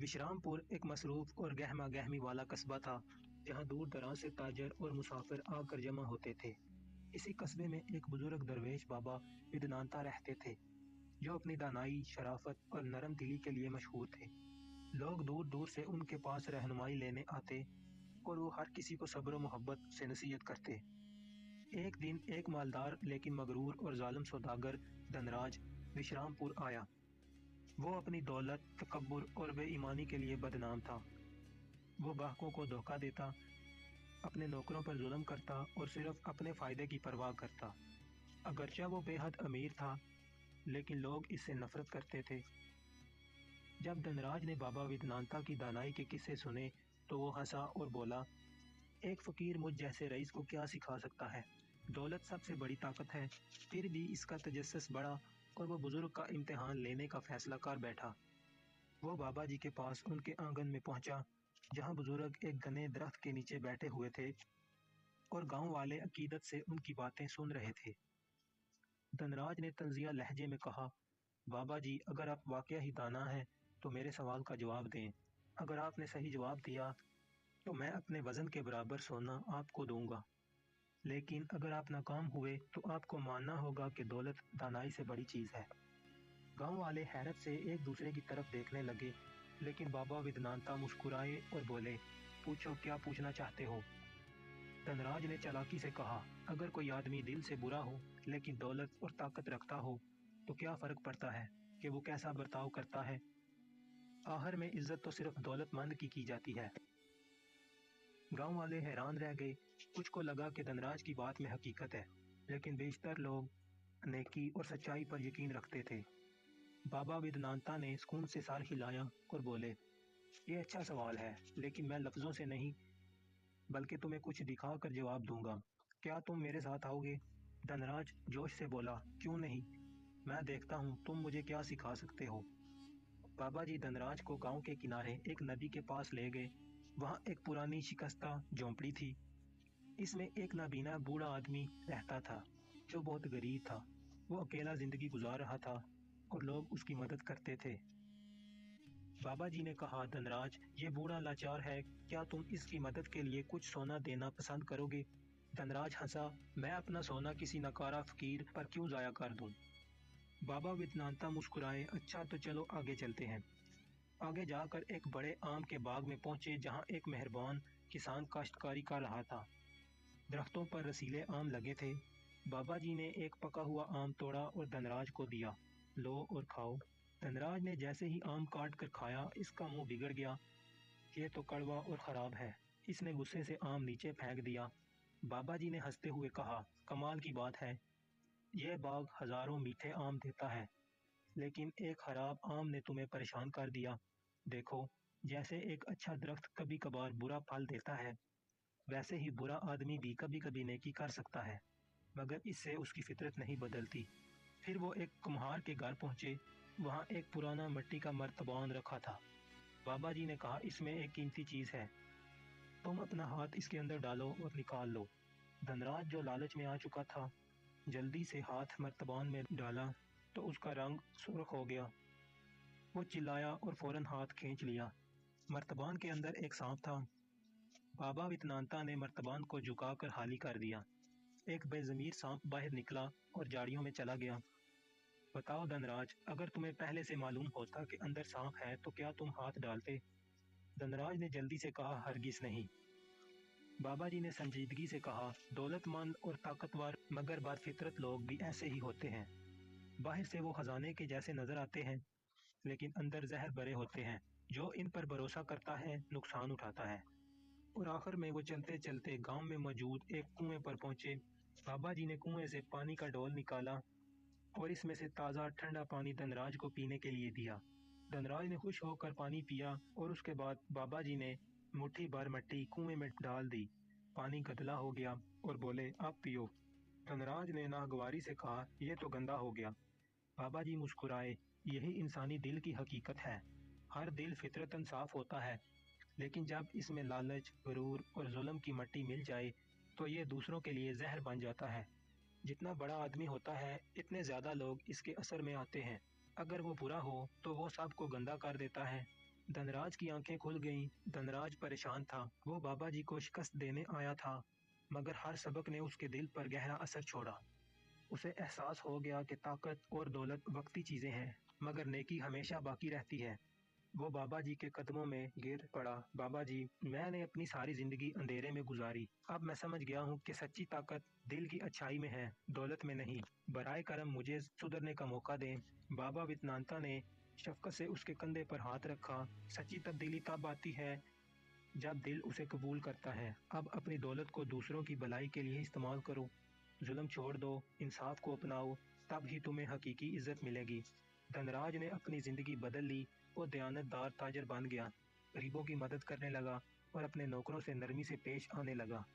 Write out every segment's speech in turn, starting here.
विश्राम पुर एक मसरूफ और गहमा गहमी वाला कस्बा था, जहाँ दूर दराज से ताजर और मुसाफिर आकर जमा होते थे। इसी कस्बे में एक बुजुर्ग दरवेश बाबा विदनांता रहते थे, जो अपनी दानाई, शराफत और नरम दिली के लिए मशहूर थे। लोग दूर दूर से उनके पास रहनुमाई लेने आते और वो हर किसी को सब्र और मोहब्बत से नसीहत करते। एक दिन एक मालदार लेकिन मगरूर और जालिम सौदागर धनराज विश्रामपुर आया। वो अपनी दौलत, तकब्बुर और बेईमानी के लिए बदनाम था। वो ग्राहकों को धोखा देता, अपने नौकरों पर जुल्म करता और सिर्फ अपने फायदे की परवाह करता। अगरचे वो बेहद अमीर था, लेकिन लोग इससे नफरत करते थे। जब धनराज ने बाबा विदनांता की दानाई के किस्से सुने तो वो हंसा और बोला, एक फकीर मुझ जैसे रईस को क्या सिखा सकता है। दौलत सबसे बड़ी ताकत है, फिर भी इसका तजस्सुस बढ़ा और वो बुजुर्ग का इम्तिहान लेने का फैसला कर बैठा। वो बाबा जी के पास उनके आंगन में पहुंचा, जहां बुजुर्ग एक घने दरख्त के नीचे बैठे हुए थे और गांव वाले अकीदत से उनकी बातें सुन रहे थे। धनराज ने तंजिया लहजे में कहा, बाबा जी, अगर आप वाकया ही दाना हैं तो मेरे सवाल का जवाब दें। अगर आपने सही जवाब दिया तो मैं अपने वजन के बराबर सोना आपको दूंगा, लेकिन अगर आप नाकाम हुए तो आपको मानना होगा कि दौलत दानाई से बड़ी चीज है। गांव वाले हैरत से एक दूसरे की तरफ देखने लगे, लेकिन बाबा विदनांता मुस्कुराए और बोले, पूछो, क्या पूछना चाहते हो। धनराज ने चालाकी से कहा, अगर कोई आदमी दिल से बुरा हो लेकिन दौलत और ताकत रखता हो तो क्या फर्क पड़ता है कि वो कैसा बर्ताव करता है। आखिर में इज्जत तो सिर्फ दौलतमंद की जाती है। गांव वाले हैरान रह गए। कुछ को लगा कि धनराज की बात में हकीकत है, लेकिन बेशतर लोग नेकी और सच्चाई पर यकीन रखते थे। बाबा विदनांता ने सुकून से सर हिलाया और बोले, ये अच्छा सवाल है, लेकिन मैं लफ्जों से नहीं बल्कि तुम्हें कुछ दिखाकर जवाब दूंगा। क्या तुम मेरे साथ आओगे। धनराज जोश से बोला, क्यों नहीं, मैं देखता हूँ तुम मुझे क्या सिखा सकते हो। बाबा जी धनराज को गांव के किनारे एक नदी के पास ले गए। वहां एक पुरानी शिकस्ता झोंपड़ी थी। इसमें एक नाबीना बूढ़ा आदमी रहता था, जो बहुत गरीब था। वो अकेला जिंदगी गुजार रहा था और लोग उसकी मदद करते थे। बाबा जी ने कहा, धनराज, ये बूढ़ा लाचार है, क्या तुम इसकी मदद के लिए कुछ सोना देना पसंद करोगे। धनराज हंसा, मैं अपना सोना किसी नकारा फकीर पर क्यों जाया कर दूं। बाबा विदनांता मुस्कुराए, अच्छा तो चलो आगे चलते हैं। आगे जाकर एक बड़े आम के बाग में पहुंचे, जहां एक मेहरबान किसान काश्तकारी कर रहा था। दरख्तों पर रसीले आम लगे थे। बाबा जी ने एक पका हुआ आम तोड़ा और धनराज को दिया, लो और खाओ। धनराज ने जैसे ही आम काट कर खाया, इसका मुंह बिगड़ गया। ये तो कड़वा और खराब है। इसने गुस्से से आम नीचे फेंक दिया। बाबा जी ने हंसते हुए कहा, कमाल की बात है, यह बाग हजारों मीठे आम देता है, लेकिन एक खराब आम ने तुम्हें परेशान कर दिया। देखो, जैसे एक अच्छा दरख्त कभी कभार बुरा फल देता है, वैसे ही बुरा आदमी भी कभी कभी नेकी कर सकता है, मगर इससे उसकी फितरत नहीं बदलती। फिर वो एक कुम्हार के घर पहुंचे। वहां एक पुराना मिट्टी का मर्तबान रखा था। बाबा जी ने कहा, इसमें एक कीमती चीज है, तुम अपना हाथ इसके अंदर डालो और निकाल लो। धनराज, जो लालच में आ चुका था, जल्दी से हाथ मर्तबान में डाला तो उसका रंग सुर्ख हो गया। वो चिल्लाया और फौरन हाथ खींच लिया। मर्तबान के अंदर एक सांप था। बाबा विदनांता ने मर्तबान को झुकाकर खाली कर दिया। एक बेज़मीर सांप बाहर निकला और झाड़ियों में चला गया। बताओ धनराज, अगर तुम्हें पहले से मालूम होता कि अंदर सांप है तो क्या तुम हाथ डालते। धनराज ने जल्दी से कहा, हरगिज नहीं। बाबा जी ने संजीदगी से कहा, दौलतमंद और ताकतवर मगर बदफितरत लोग भी ऐसे ही होते हैं। बाहर से वो खजाने के जैसे नजर आते हैं, लेकिन अंदर जहर भरे होते हैं। जो इन पर भरोसा करता है नुकसान उठाता है। और आखिर में वो चलते चलते गांव में मौजूद एक कुएं पर पहुंचे। बाबा जी ने कुएं से पानी का डोल निकाला और इसमें से ताज़ा ठंडा पानी धनराज को पीने के लिए दिया। धनराज ने खुश होकर पानी पिया और उसके बाद बाबा जी ने मुट्ठी भर मिट्टी कुएं में डाल दी। पानी गदला हो गया और बोले, अब पियो। धनराज ने नागवारी से कहा, यह तो गंदा हो गया। बाबा जी मुस्कुराए, यही इंसानी दिल की हकीकत है। हर दिल फितरतन साफ होता है, लेकिन जब इसमें लालच, गुरूर और जुल्म की मट्टी मिल जाए तो ये दूसरों के लिए जहर बन जाता है। जितना बड़ा आदमी होता है, इतने ज्यादा लोग इसके असर में आते हैं। अगर वो बुरा हो तो वो सबको गंदा कर देता है, धनराज की आंखें खुल गईं। धनराज परेशान था। वो बाबा जी को शिकस्त देने आया था, मगर हर सबक ने उसके दिल पर गहरा असर छोड़ा। उसे एहसास हो गया कि ताकत और दौलत वक्ती चीजें हैं, मगर नेकी हमेशा बाकी रहती है। वो बाबा जी के कदमों में गिर पड़ा। बाबा जी, मैंने अपनी सारी जिंदगी अंधेरे में गुजारी। अब मैं समझ गया हूँ कि सच्ची ताकत दिल की अच्छाई में है, दौलत में नहीं। बराए करम मुझे सुधरने का मौका दें। बाबा विद्नांता ने शफकत से उसके कंधे पर हाथ रखा। सच्ची तब्दीली तब आती है जब दिल उसे कबूल करता है। अब अपनी दौलत को दूसरों की भलाई के लिए इस्तेमाल करो। जुल्म छोड़ दो, इंसाफ को अपनाओ, तब ही तुम्हें हकीकी इज्जत मिलेगी। धनराज ने अपनी जिंदगी बदल ली। वो दयानतदार ताजर बन गया, गरीबों की मदद करने लगा और अपने नौकरों से नरमी से पेश आने लगा।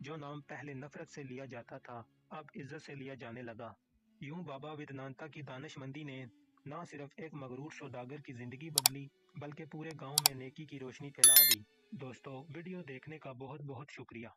जो नाम पहले नफरत से लिया जाता था, अब इज्जत से लिया जाने लगा। यूं बाबा वेदांता की दानिशमंदी ने न सिर्फ एक मगरूर सौदागर की जिंदगी बदली, बल्कि पूरे गांव में नेकी की रोशनी फैला दी। दोस्तों, वीडियो देखने का बहुत बहुत शुक्रिया।